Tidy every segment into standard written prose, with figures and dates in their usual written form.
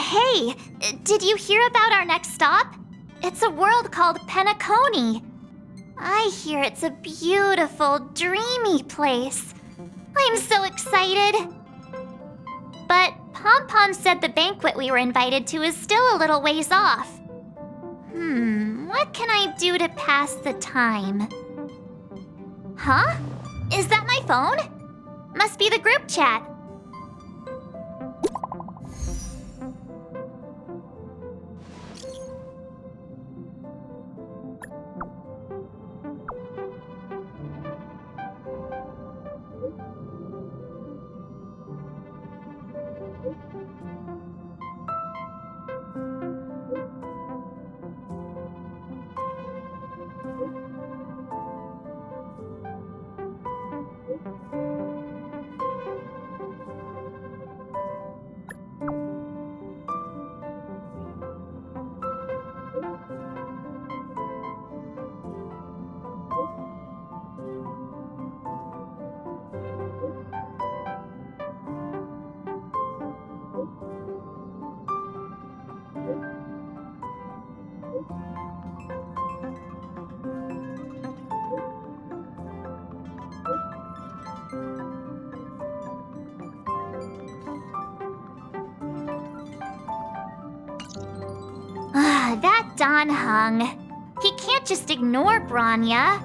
Hey, did you hear about our next stop? It's a world called Penacony. I hear it's a beautiful, dreamy place. I'm so excited. But Pom Pom said the banquet we were invited to is still a little ways off. What can I do to pass the time? Huh? Is that my phone? Must be the group chat. That Don Hung. He can't just ignore Branya.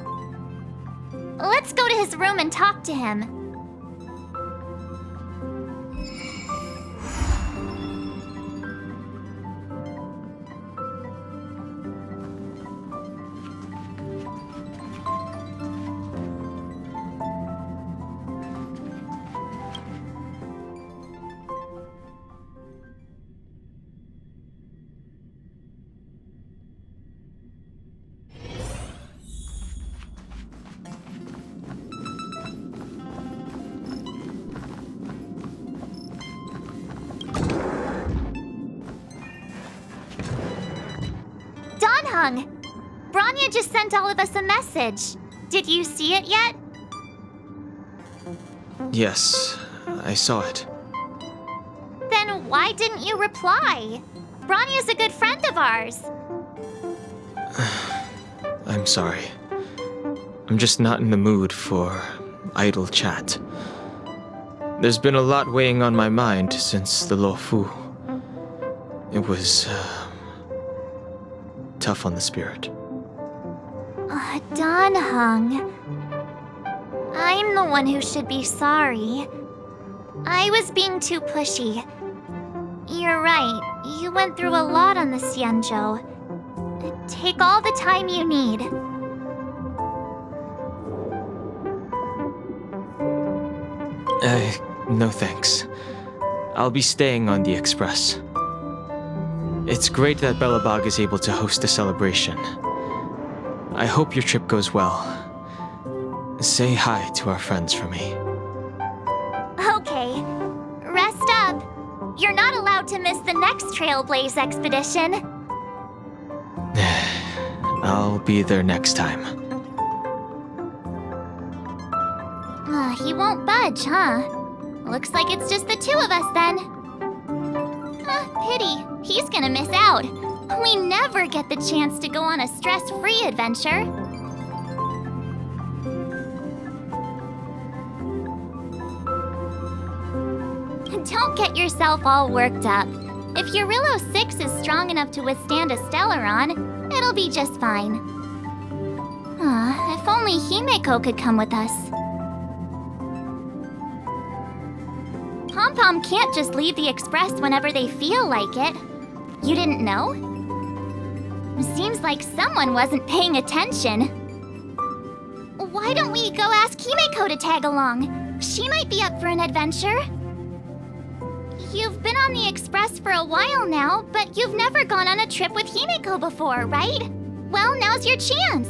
Let's go to his room and talk to him. Branya just sent all of us a message. Did you see it yet? Yes, I saw it. Then why didn't you reply? Branya's a good friend of ours. I'm sorry. I'm just not in the mood for idle chat. There's been a lot weighing on my mind since the Lo Fu. It was tough on the spirit. Don Hung. I'm the one who should be sorry. I was being too pushy. You're right, you went through a lot on the Xianzhou. Take all the time you need. No thanks. I'll be staying on the Express. It's great that Belobog is able to host a celebration. I hope your trip goes well. Say hi to our friends for me. Okay. Rest up. You're not allowed to miss the next Trailblaze expedition. I'll be there next time. He won't budge, huh? Looks like it's just the two of us then. Pity. He's gonna miss out. We never get the chance to go on a stress-free adventure. Don't get yourself all worked up. If Eurylo 6 is strong enough to withstand a Stellaron, it'll be just fine. If only Himeko could come with us. Pom Pom can't just leave the Express whenever they feel like it. You didn't know? Seems like someone wasn't paying attention. Why don't we go ask Himeko to tag along? She might be up for an adventure. You've been on the Express for a while now, but you've never gone on a trip with Himeko before, right? Well, now's your chance.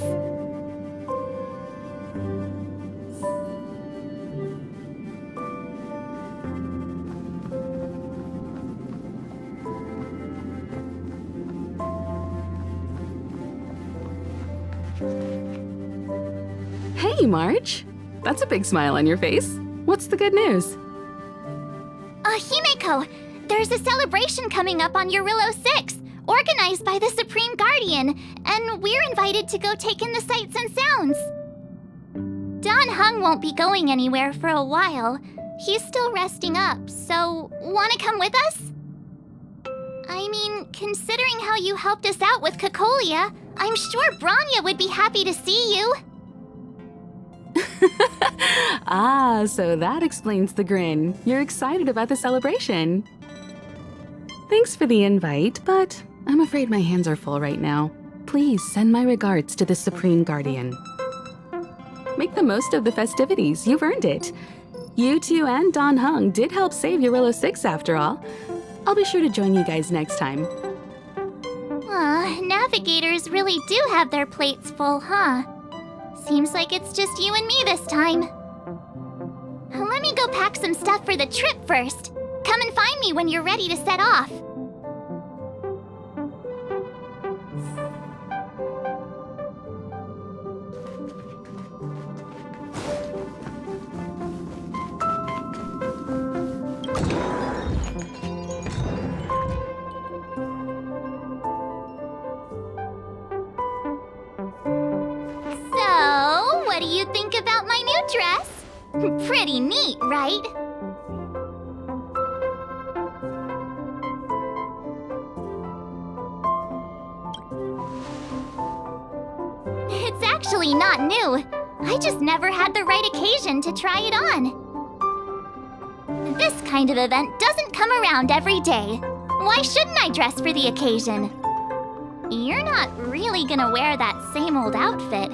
Hey, March. That's a big smile on your face. What's the good news? Himeko, There's a celebration coming up on Eurillo 6, organized by the Supreme Guardian, and we're invited to go take in the sights and sounds. Don Hung won't be going anywhere for a while. He's still resting up, so wanna come with us? I mean, considering how you helped us out with Cocolia, I'm sure Branya would be happy to see you. Ah, so that explains the grin. You're excited about the celebration. Thanks for the invite, but I'm afraid my hands are full right now. Please send my regards to the Supreme Guardian. Make the most of the festivities. You've earned it. You two and Don Hung did help save Eurillo 6 after all. I'll be sure to join you guys next time. Navigators really do have their plates full, huh? Seems like it's just you and me this time. Let me go pack some stuff for the trip first. Come and find me when you're ready to set off. What do you think about my new dress? Pretty neat, right? It's actually not new. I just never had the right occasion to try it on. This kind of event doesn't come around every day. Why shouldn't I dress for the occasion? You're not really gonna wear that same old outfit,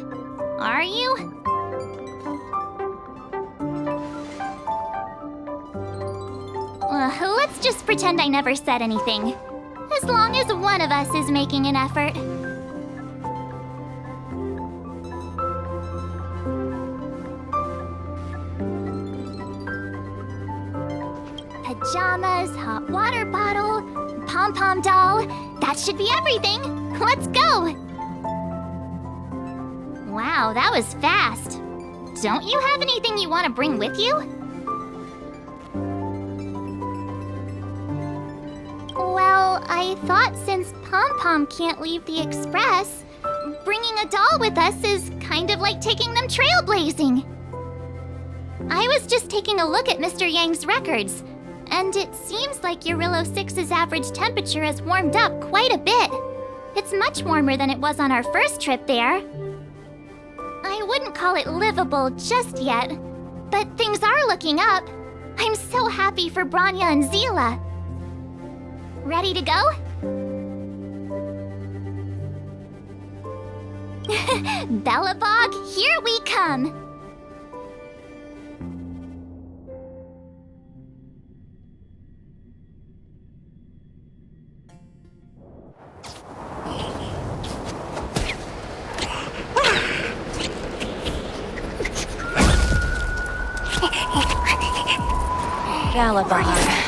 are you? Let's just pretend I never said anything. As long as one of us is making an effort. Pajamas, hot water bottle, pom-pom doll. That should be everything. Let's go! Wow, that was fast. Don't you have anything you want to bring with you? Well, I thought since Pom-Pom can't leave the Express, bringing a doll with us is kind of like taking them trailblazing. I was just taking a look at Mr. Yang's records, and it seems like Eurillo 6's average temperature has warmed up quite a bit. It's much warmer than it was on our first trip there. I wouldn't call it livable just yet, but things are looking up. I'm so happy for Branya and Zila. Ready to go? Belobog, here we come! Belobog.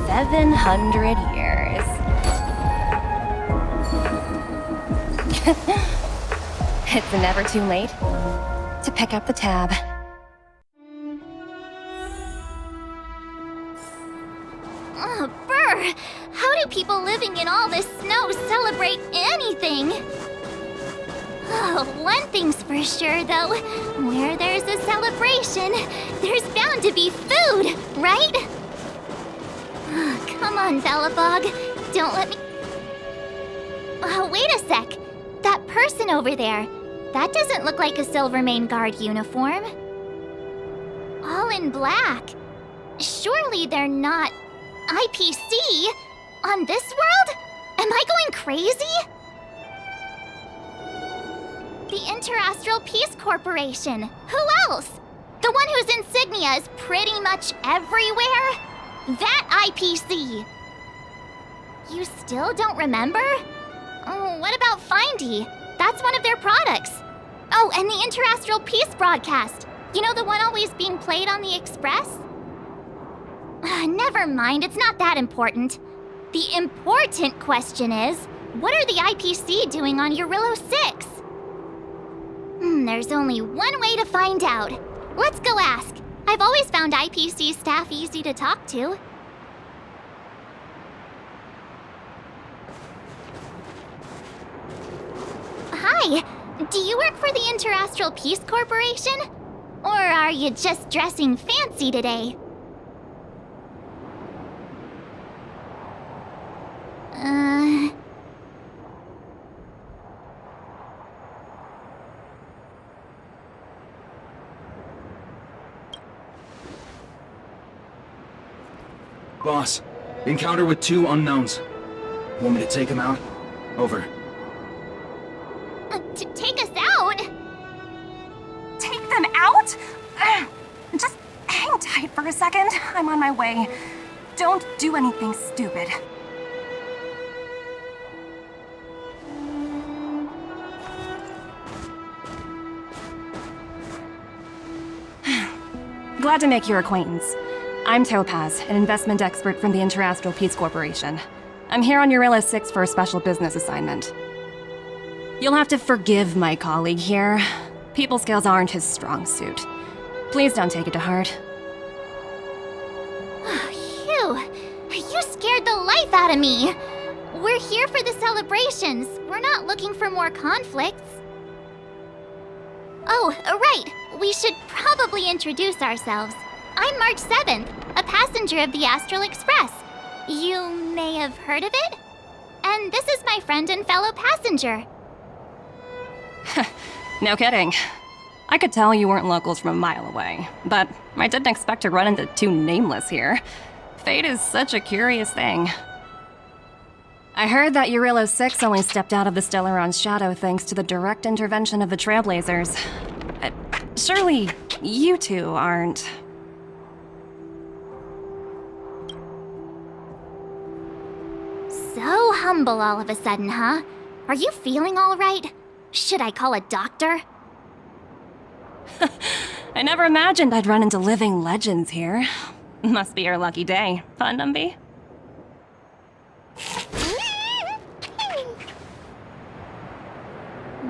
700 years. It's never too late to pick up the tab. Oh, brr! How do people living in all this snow celebrate anything? Oh, one thing's for sure, though. Where there's a celebration, there's bound to be food, right? Oh, come on, Belobog. Don't let me... Oh, wait a sec. That person over there, that doesn't look like a Silvermane Guard uniform. All in black. Surely they're not... IPC? On this world? Am I going crazy? The Interastral Peace Corporation. Who else? The one whose insignia is pretty much everywhere? That IPC. You still don't remember? Oh, what about Findy? That's one of their products. Oh, and the Interastral Peace broadcast. You know, the one always being played on the Express? Never mind, it's not that important. The important question is, what are the IPC doing on Eurillo 6? There's only one way to find out. Let's go ask. I've always found IPC staff easy to talk to. Say, do you work for the Interastral Peace Corporation? Or are you just dressing fancy today? Boss, encounter with 2 unknowns. Want me to take them out? Over. To take us out? Take them out? Just hang tight for a second. I'm on my way. Don't do anything stupid. Glad to make your acquaintance. I'm Topaz, an investment expert from the Interastral Peace Corporation. I'm here on Eurilla 6 for a special business assignment. You'll have to forgive my colleague here. People skills aren't his strong suit. Please don't take it to heart. Phew, you scared the life out of me. We're here for the celebrations. We're not looking for more conflicts. Oh, right. We should probably introduce ourselves. I'm March 7th, a passenger of the Astral Express. You may have heard of it? And this is my friend and fellow passenger. No kidding. I could tell you weren't locals from a mile away, but I didn't expect to run into 2 nameless here. Fate is such a curious thing. I heard that Eurilla 6 only stepped out of the Stellaron's shadow thanks to the direct intervention of the Trailblazers. Surely you two aren't... So humble all of a sudden, huh? Are you feeling all right? Should I call a doctor? I never imagined I'd run into living legends here. Must be your lucky day, huh, Numby?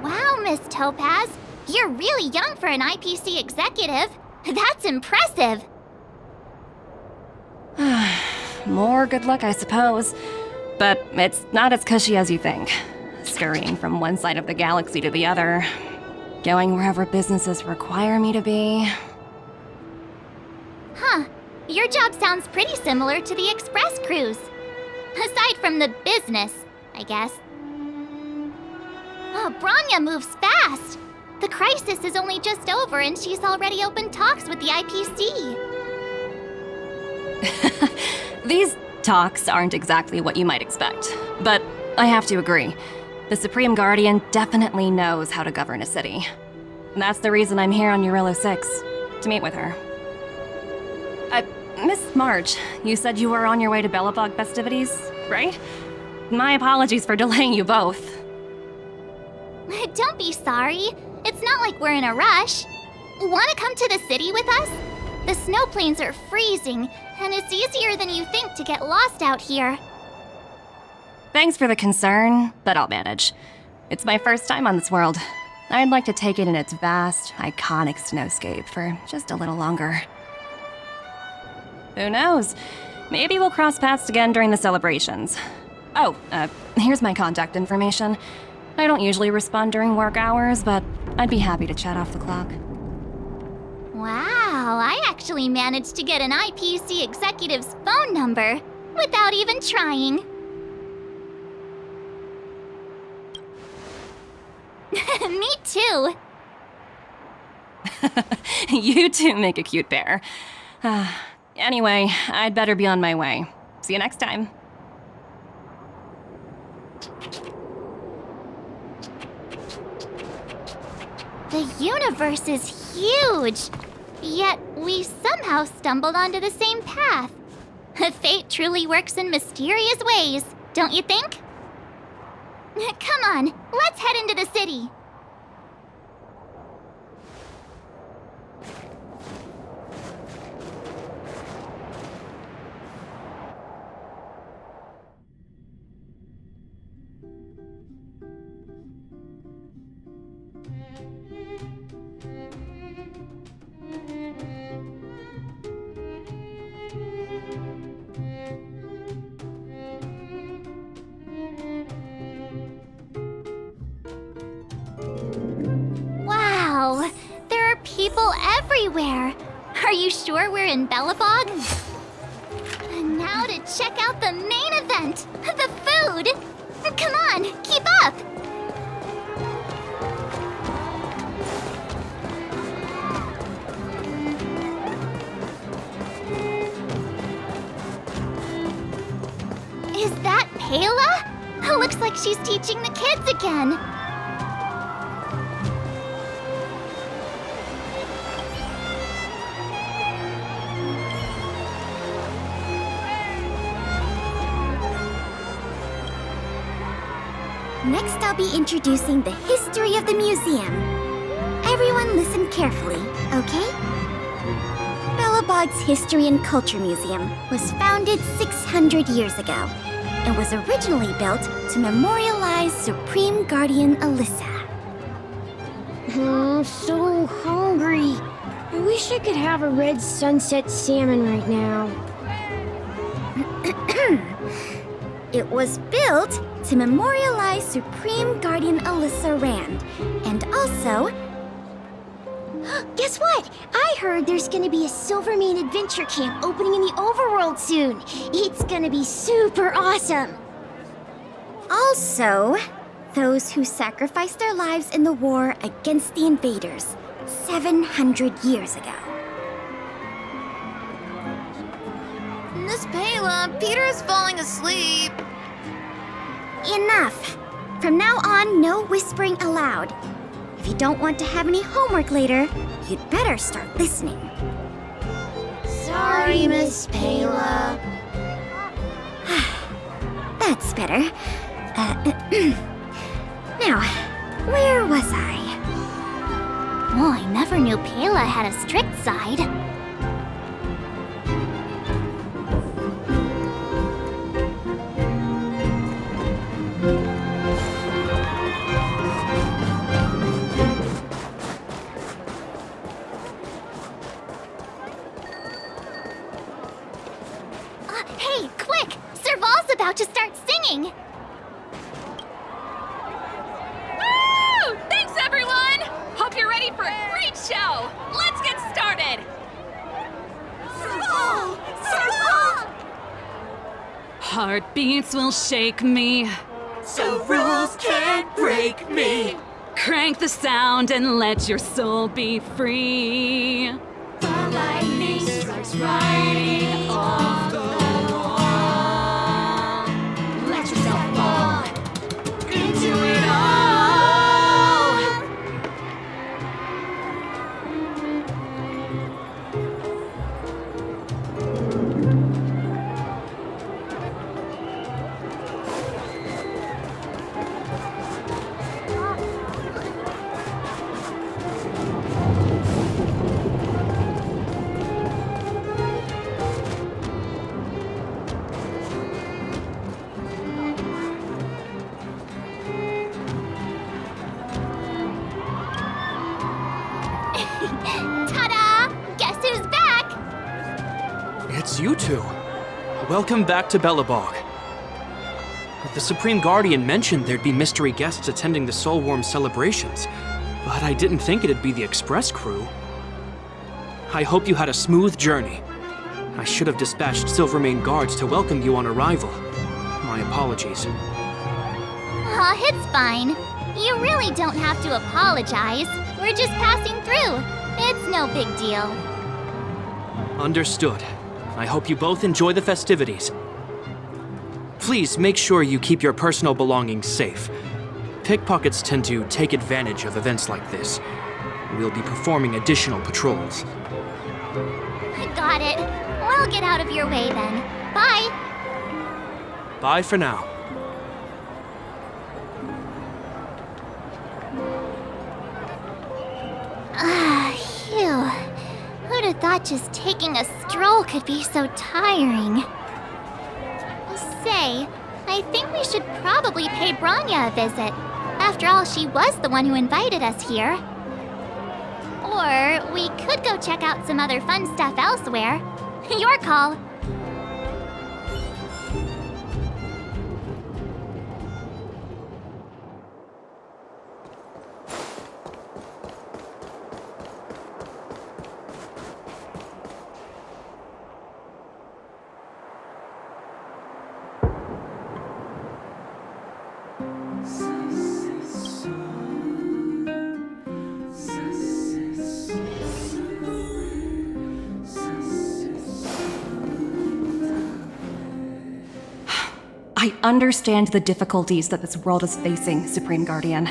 Wow, Miss Topaz. You're really young for an IPC executive. That's impressive. More good luck, I suppose. But it's not as cushy as you think. Scurrying from one side of the galaxy to the other. Going wherever businesses require me to be. Huh. Your job sounds pretty similar to the express cruise. Aside from the business, I guess. Oh, Branya moves fast. The crisis is only just over and she's already opened talks with the IPC. These talks aren't exactly what you might expect, but I have to agree. The Supreme Guardian definitely knows how to govern a city. That's the reason I'm here on Eurilla 6, to meet with her. Miss March, you said you were on your way to Belobog festivities, right? My apologies for delaying you both. Don't be sorry. It's not like we're in a rush. Wanna come to the city with us? The snow plains are freezing, and it's easier than you think to get lost out here. Thanks for the concern, but I'll manage. It's my first time on this world. I'd like to take it in its vast, iconic snowscape for just a little longer. Who knows? Maybe we'll cross paths again during the celebrations. Oh, here's my contact information. I don't usually respond during work hours, but I'd be happy to chat off the clock. Wow, I actually managed to get an IPC executive's phone number without even trying. Me too. You two make a cute pair. Anyway, I'd better be on my way. See you next time. The universe is huge, yet we somehow stumbled onto the same path. Fate truly works in mysterious ways, don't you think? Come on, let's head into the city. Are you sure we're in Belobog? And now to check out the main event, the food! Come on, keep up! Is that Pela? Looks like she's teaching the kids again. Next, I'll be introducing the history of the museum. Everyone listen carefully, okay? Belobog's History and Culture Museum was founded 600 years ago and was originally built to memorialize Supreme Guardian Alyssa. I'm so hungry. I wish I could have a red sunset salmon right now. It was built to memorialize Supreme Guardian Alyssa Rand, and also... Guess what? I heard there's gonna be a Silvermane adventure camp opening in the overworld soon. It's gonna be super awesome. Also, those who sacrificed their lives in the war against the invaders 700 years ago. Miss Pela, Peter is falling asleep. Enough! From now on, no whispering allowed. If you don't want to have any homework later, you'd better start listening. Sorry, Miss Pela. That's better. Now, where was I? Oh, I never knew Pela had a strict side. Hey, quick! Serval's about to start singing! Woo! Thanks, everyone! Hope you're ready for a great show! Let's get started! Serval! Serval! Heartbeats will shake me. So rules can't break me. Crank the sound and let your soul be free. The lightning strikes right off the wall. Let yourself fall into it all. Ta-da! Guess who's back? It's you two. Welcome back to Belobog. The Supreme Guardian mentioned there'd be mystery guests attending the Soulworm celebrations, but I didn't think it'd be the Express crew. I hope you had a smooth journey. I should have dispatched Silvermane guards to welcome you on arrival. My apologies. Aw, it's fine. You really don't have to apologize. We're just passing through. It's no big deal. Understood. I hope you both enjoy the festivities. Please make sure you keep your personal belongings safe. Pickpockets tend to take advantage of events like this. We'll be performing additional patrols. Got it. We'll get out of your way then. Bye. Bye for now. Phew. Who'd have thought just taking a stroll could be so tiring? Say, I think we should probably pay Branya a visit. After all, she was the one who invited us here. Or we could go check out some other fun stuff elsewhere. Your call. I understand the difficulties that this world is facing, Supreme Guardian.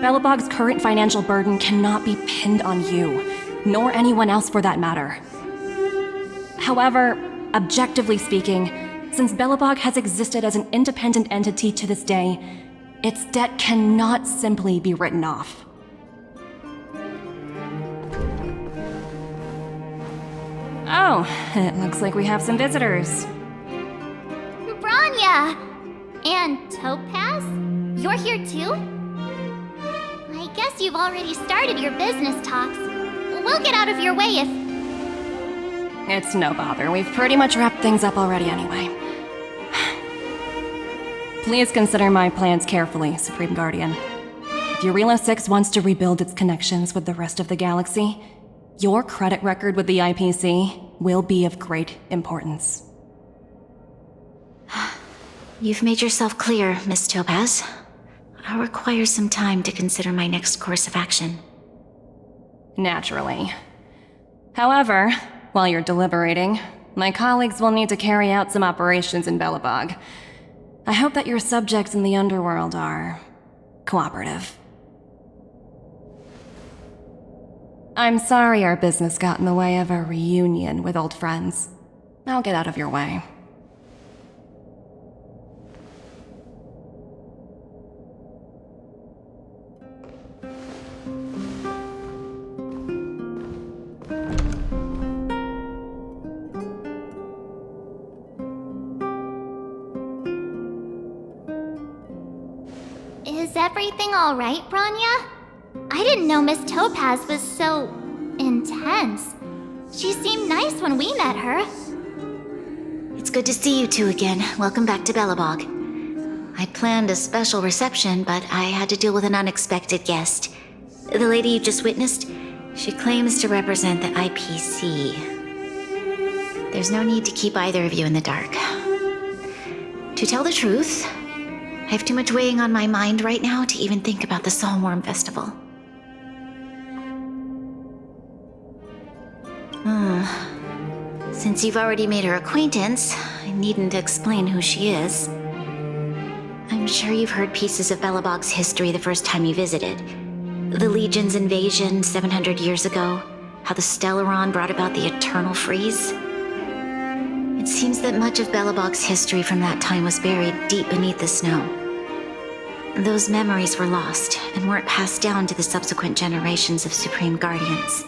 Belobog's current financial burden cannot be pinned on you, nor anyone else for that matter. However, objectively speaking, since Belobog has existed as an independent entity to this day, its debt cannot simply be written off. Oh, it looks like we have some visitors. Branya! And Topaz? You're here too? I guess you've already started your business talks. We'll get out of your way if... It's no bother. We've pretty much wrapped things up already anyway. Please consider my plans carefully, Supreme Guardian. If Eurilo 6 wants to rebuild its connections with the rest of the galaxy, your credit record with the IPC will be of great importance. You've made yourself clear, Miss Topaz. I'll require some time to consider my next course of action. Naturally. However, while you're deliberating, my colleagues will need to carry out some operations in Belobog. I hope that your subjects in the underworld are cooperative. I'm sorry our business got in the way of a reunion with old friends. I'll get out of your way. Is everything alright, Branya? I didn't know Miss Topaz was so... intense. She seemed nice when we met her. It's good to see you two again. Welcome back to Belobog. I'd planned a special reception, but I had to deal with an unexpected guest. The lady you just witnessed, she claims to represent the IPC. There's no need to keep either of you in the dark. To tell the truth, I have too much weighing on my mind right now to even think about the Soulworm Festival. Since you've already made her acquaintance, I needn't explain who she is. I'm sure you've heard pieces of Belobog's history the first time you visited. The Legion's invasion 700 years ago, how the Stellaron brought about the Eternal Freeze. It seems that much of Belobog's history from that time was buried deep beneath the snow. Those memories were lost and weren't passed down to the subsequent generations of Supreme Guardians.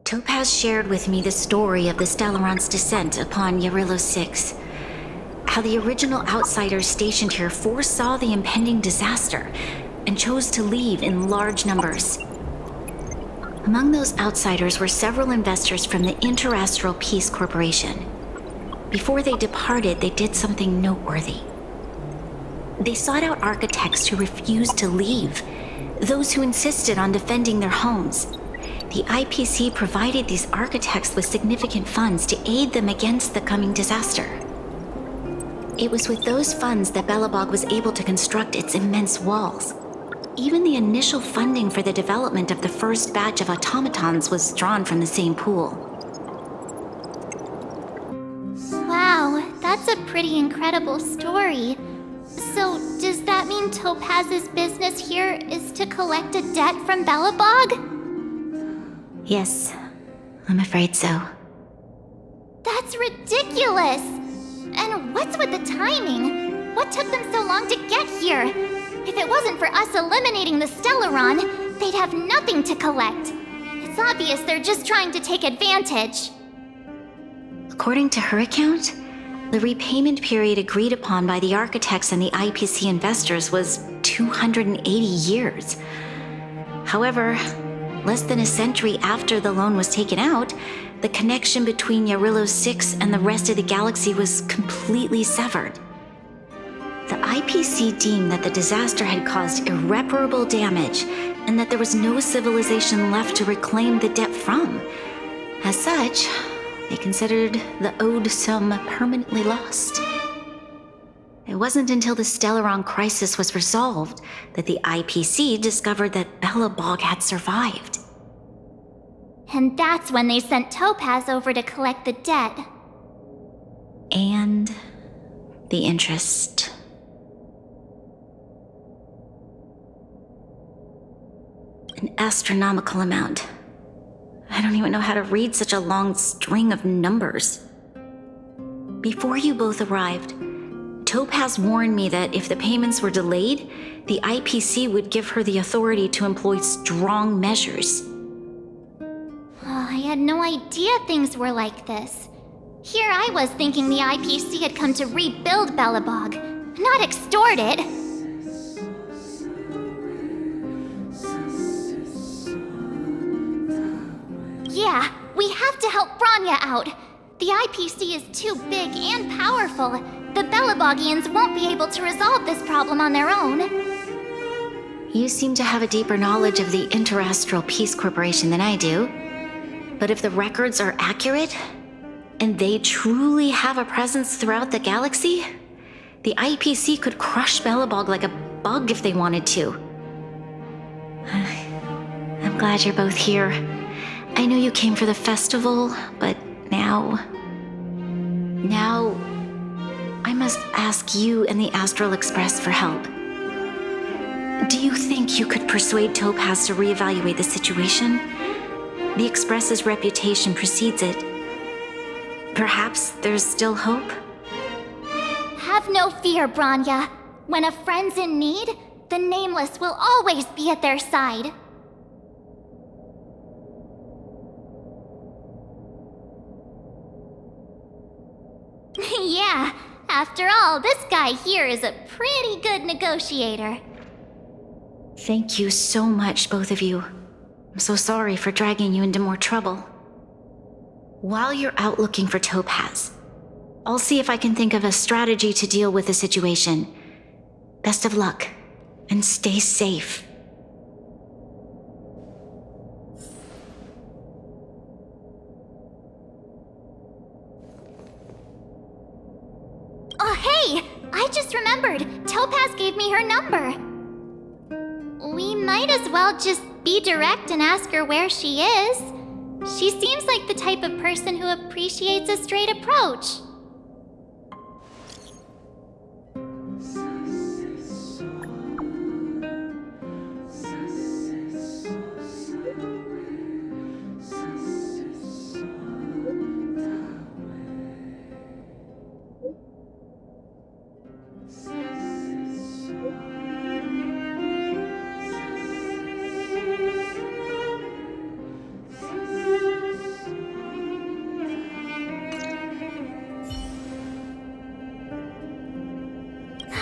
Topaz shared with me the story of the Stellaron's descent upon Eurilo 6. How the original outsiders stationed here foresaw the impending disaster and chose to leave in large numbers. Among those outsiders were several investors from the Interastral Peace Corporation. Before they departed, they did something noteworthy. They sought out architects who refused to leave, those who insisted on defending their homes. The IPC provided these architects with significant funds to aid them against the coming disaster. It was with those funds that Belobog was able to construct its immense walls. Even the initial funding for the development of the first batch of automatons was drawn from the same pool. Wow, that's a pretty incredible story. So, does that mean Topaz's business here is to collect a debt from Belobog? Yes, I'm afraid so. That's ridiculous! And what's with the timing? What took them so long to get here? If it wasn't for us eliminating the Stellaron, they'd have nothing to collect. It's obvious they're just trying to take advantage. According to her account, the repayment period agreed upon by the architects and the IPC investors was 280 years. However, less than a century after the loan was taken out, the connection between Eurilo 6 and the rest of the galaxy was completely severed. The IPC deemed that the disaster had caused irreparable damage and that there was no civilization left to reclaim the debt from. As such, they considered the owed sum permanently lost. It wasn't until the Stellaron crisis was resolved that the IPC discovered that Belobog had survived. And that's when they sent Topaz over to collect the debt. And the interest. An astronomical amount. I don't even know how to read such a long string of numbers. Before you both arrived, Topaz warned me that if the payments were delayed, the IPC would give her the authority to employ strong measures. Oh, I had no idea things were like this. Here I was thinking the IPC had come to rebuild Belobog, not extort it. Yeah, we have to help Bronya out. The IPC is too big and powerful. The Belobogians won't be able to resolve this problem on their own. You seem to have a deeper knowledge of the Interastral Peace Corporation than I do. But if the records are accurate, and they truly have a presence throughout the galaxy, the IPC could crush Belobog like a bug if they wanted to. I'm glad you're both here. I know you came for the festival, but now I must ask you and the Astral Express for help. Do you think you could persuade Topaz to reevaluate the situation? The Express's reputation precedes it. Perhaps there's still hope? Have no fear, Bronya. When a friend's in need, the Nameless will always be at their side. Yeah, after all, this guy here is a pretty good negotiator. Thank you so much, both of you. I'm so sorry for dragging you into more trouble. While you're out looking for Topaz, I'll see if I can think of a strategy to deal with the situation. Best of luck, and stay safe. Oh, hey! I just remembered. Topaz gave me her number. We might as well just be direct and ask her where she is. She seems like the type of person who appreciates a straight approach.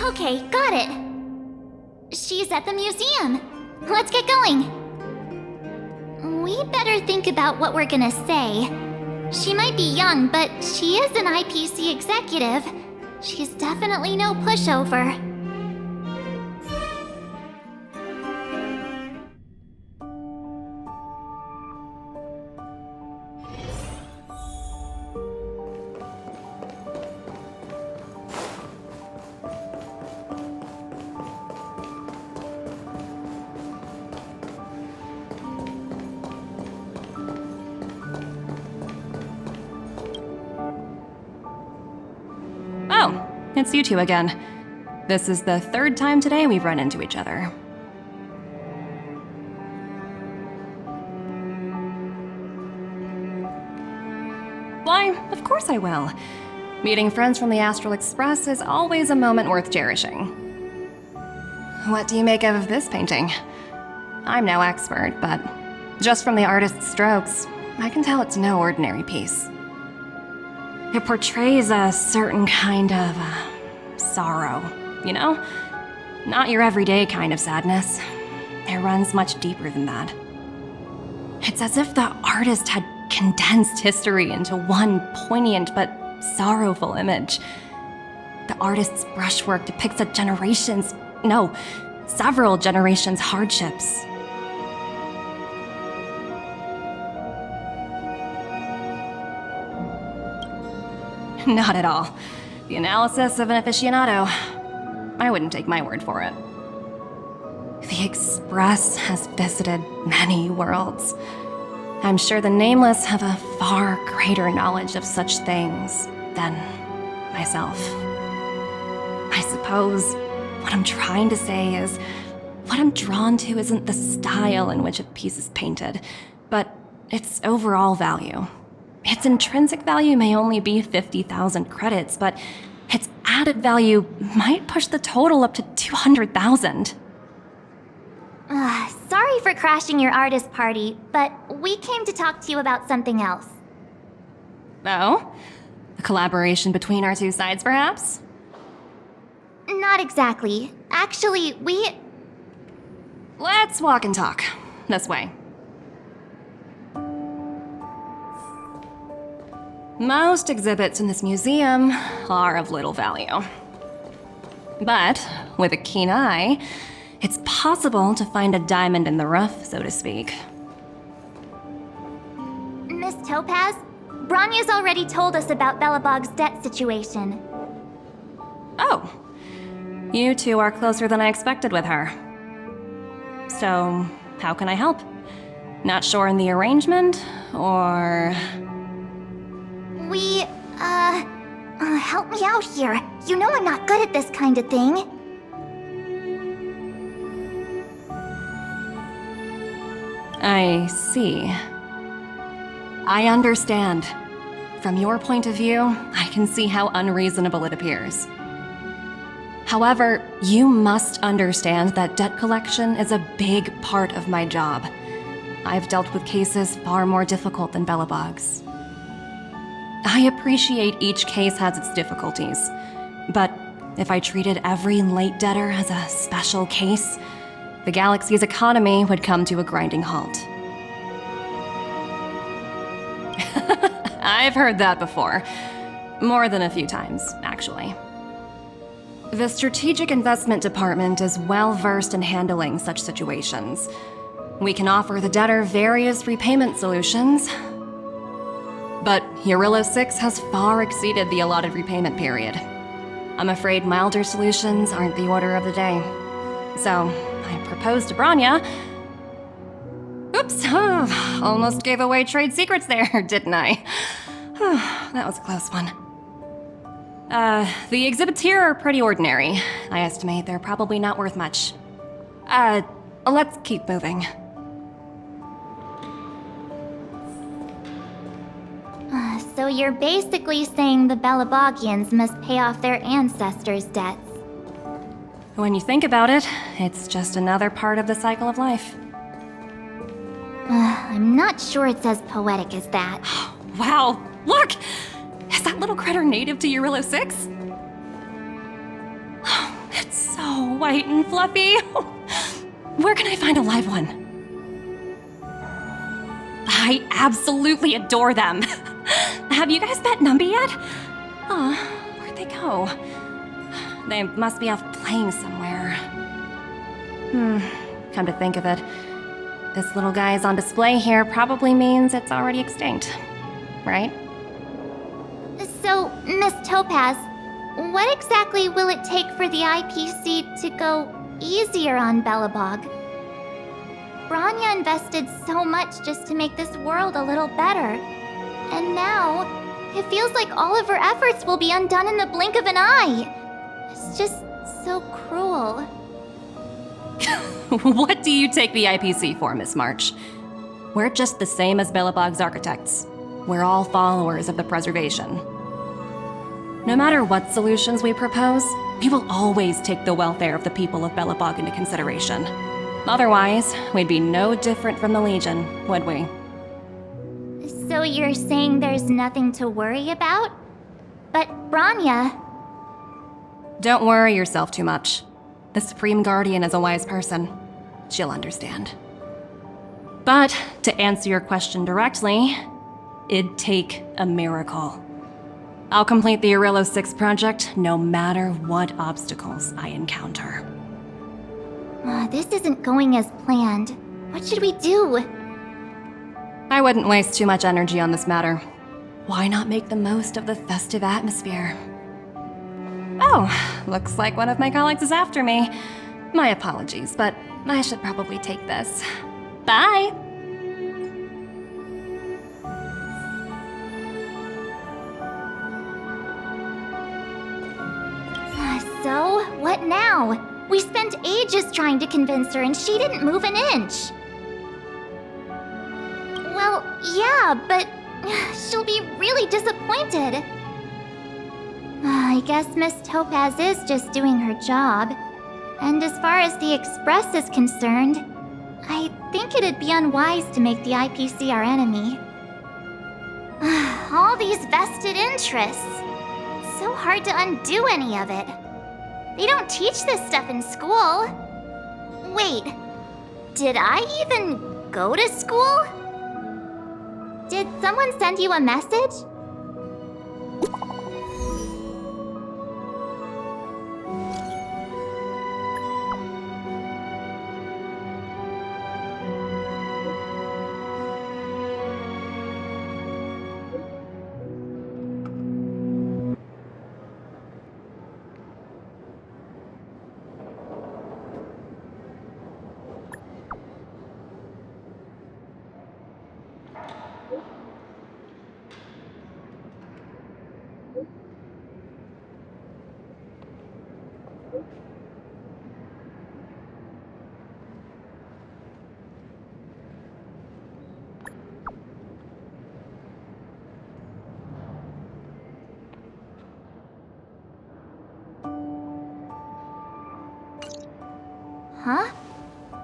Okay, got it. She's at the museum. Let's get going. We better think about what we're gonna say. She might be young, but she is an IPC executive. She's definitely no pushover. Oh, it's you two again. This is the third time today we've run into each other. Why, of course I will. Meeting friends from the Astral Express is always a moment worth cherishing. What do you make of this painting? I'm no expert, but just from the artist's strokes, I can tell it's no ordinary piece. It portrays a certain kind of sorrow, you know? Not your everyday kind of sadness. It runs much deeper than that. It's as if the artist had condensed history into one poignant but sorrowful image. The artist's brushwork depicts several generations' hardships. Not at all. The analysis of an aficionado. I wouldn't take my word for it. The Express has visited many worlds. I'm sure the Nameless have a far greater knowledge of such things than myself. I suppose what I'm trying to say is, what I'm drawn to isn't the style in which a piece is painted, but its overall value. Its intrinsic value may only be 50,000 credits, but its added value might push the total up to 200,000. Sorry for crashing your artist party, but we came to talk to you about something else. Oh? A collaboration between our two sides, perhaps? Not exactly. Actually, Let's walk and talk. This way. Most exhibits in this museum are of little value. But with a keen eye, it's possible to find a diamond in the rough, so to speak. Miss Topaz, Bronya's already told us about Belobog's debt situation. Oh. You two are closer than I expected with her. So, how can I help? Not sure in the arrangement, or... Help me out here. You know I'm not good at this kind of thing. I see. I understand. From your point of view, I can see how unreasonable it appears. However, you must understand that debt collection is a big part of my job. I've dealt with cases far more difficult than Belobog's. I appreciate each case has its difficulties, but if I treated every late debtor as a special case, the galaxy's economy would come to a grinding halt. I've heard that before. More than a few times, actually. The Strategic Investment Department is well versed in handling such situations. We can offer the debtor various repayment solutions, but Eurylo 6 has far exceeded the allotted repayment period. I'm afraid milder solutions aren't the order of the day. So, I proposed to Bronya. Oops, almost gave away trade secrets there, didn't I? That was a close one. The exhibits here are pretty ordinary. I estimate they're probably not worth much. Let's keep moving. So you're basically saying the Belabogians must pay off their ancestors' debts. When you think about it, it's just another part of the cycle of life. I'm not sure it's as poetic as that. Wow, look! Is that little critter native to Eurylo 6? It's so white and fluffy. Where can I find a live one? I absolutely adore them. Have you guys met Numby yet? Oh, where'd they go? They must be off playing somewhere. Come to think of it, this little guy's on display here probably means it's already extinct, right? So, Miss Topaz, what exactly will it take for the IPC to go easier on Belobog? Bronya invested so much just to make this world a little better. And now, it feels like all of her efforts will be undone in the blink of an eye. It's just so cruel. What do you take the IPC for, Miss March? We're just the same as Belobog's architects. We're all followers of the preservation. No matter what solutions we propose, we will always take the welfare of the people of Belobog into consideration. Otherwise, we'd be no different from the Legion, would we? So you're saying there's nothing to worry about? But Bronya... Don't worry yourself too much. The Supreme Guardian is a wise person. She'll understand. But, to answer your question directly, it'd take a miracle. I'll complete the Eurylo 6 project no matter what obstacles I encounter. This isn't going as planned. What should we do? I wouldn't waste too much energy on this matter. Why not make the most of the festive atmosphere? Oh, looks like one of my colleagues is after me. My apologies, but I should probably take this. Bye! now? We spent ages trying to convince her and she didn't move an inch. Well, yeah, but she'll be really disappointed. I guess Miss Topaz is just doing her job. And as far as the Express is concerned, I think it'd be unwise to make the IPC our enemy. All these vested interests. It's so hard to undo any of it. They don't teach this stuff in school. Wait, did I even go to school? Did someone send you a message? Huh?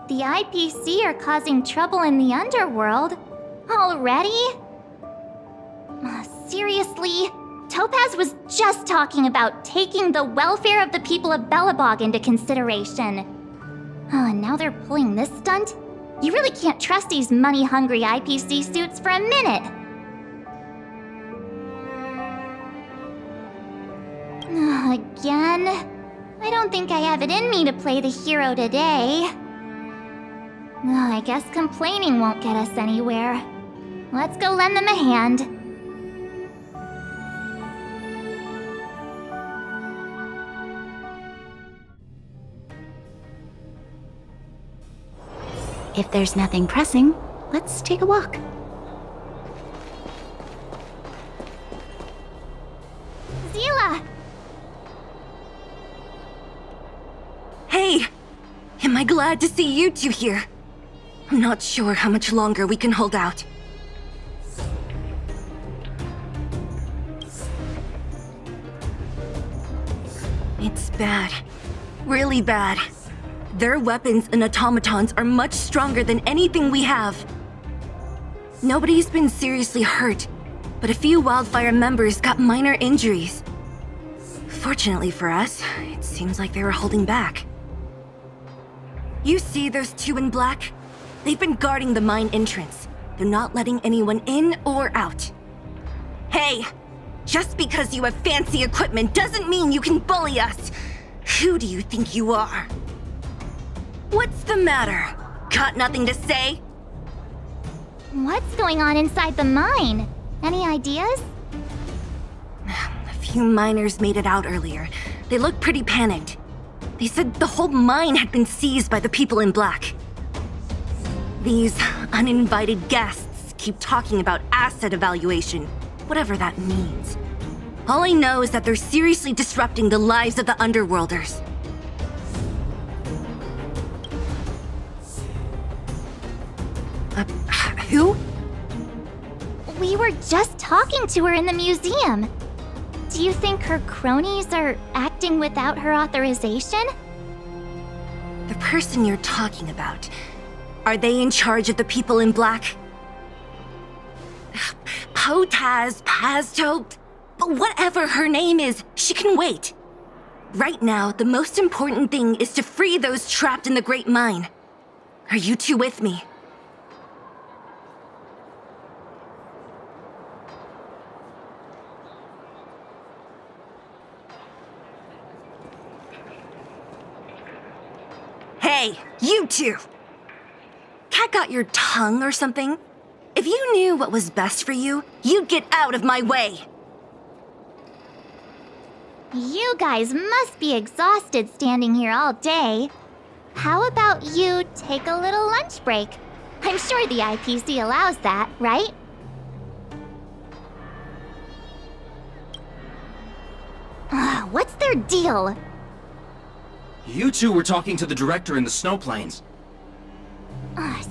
The IPC are causing trouble in the underworld? Already? Seriously? Topaz was just talking about taking the welfare of the people of Belobog into consideration. And now they're pulling this stunt? You really can't trust these money-hungry IPC suits for a minute. Again? I don't think I have it in me to play the hero today. I guess complaining won't get us anywhere. Let's go lend them a hand. If there's nothing pressing, let's take a walk. Zila! Hey! Am I glad to see you two here? I'm not sure how much longer we can hold out. It's bad. Really bad. Their weapons and automatons are much stronger than anything we have. Nobody's been seriously hurt, but a few Wildfire members got minor injuries. Fortunately for us, it seems like they were holding back. You see those two in black? They've been guarding the mine entrance. They're not letting anyone in or out. Hey! Just because you have fancy equipment doesn't mean you can bully us! Who do you think you are? What's the matter? Got nothing to say? What's going on inside the mine? Any ideas? A few miners made it out earlier. They looked pretty panicked. They said the whole mine had been seized by the people in black. These uninvited guests keep talking about asset evaluation, whatever that means. All I know is that they're seriously disrupting the lives of the Underworlders. Who? We were just talking to her in the museum. Do you think her cronies are acting without her authorization? The person you're talking about, are they in charge of the people in black? Potaz, Pazto, whatever her name is, she can wait. Right now, the most important thing is to free those trapped in the Great Mine. Are you two with me? Hey, you two! Cat got your tongue or something? If you knew what was best for you, you'd get out of my way! You guys must be exhausted standing here all day. How about you take a little lunch break? I'm sure the IPC allows that, right? What's their deal? You two were talking to the director in the snow plains.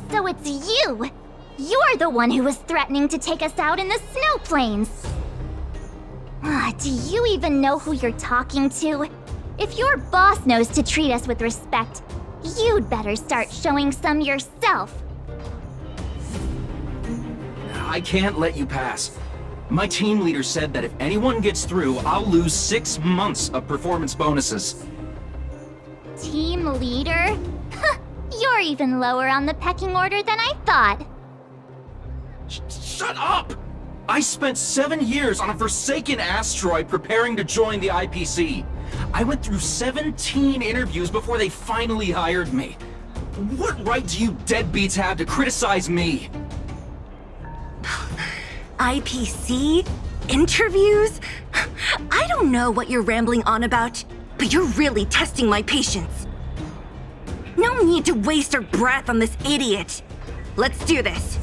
So it's you! You're the one who was threatening to take us out in the snow plains! Do you even know who you're talking to? If your boss knows to treat us with respect, you'd better start showing some yourself. I can't let you pass. My team leader said that if anyone gets through, I'll lose 6 months of performance bonuses. Team leader? You're even lower on the pecking order than I thought. Shut up! I spent 7 years on a forsaken asteroid preparing to join the IPC. I went through 17 interviews before they finally hired me. What right do you deadbeats have to criticize me? IPC? Interviews? I don't know what you're rambling on about, but you're really testing my patience. No need to waste our breath on this idiot. Let's do this.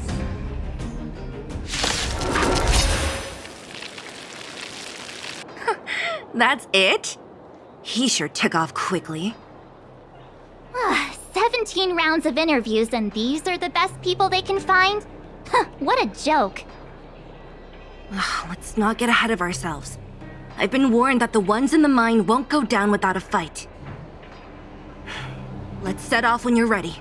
That's it? He sure took off quickly. 17 rounds of interviews and these are the best people they can find? What a joke. Let's not get ahead of ourselves. I've been warned that the ones in the mine won't go down without a fight. Let's set off when you're ready.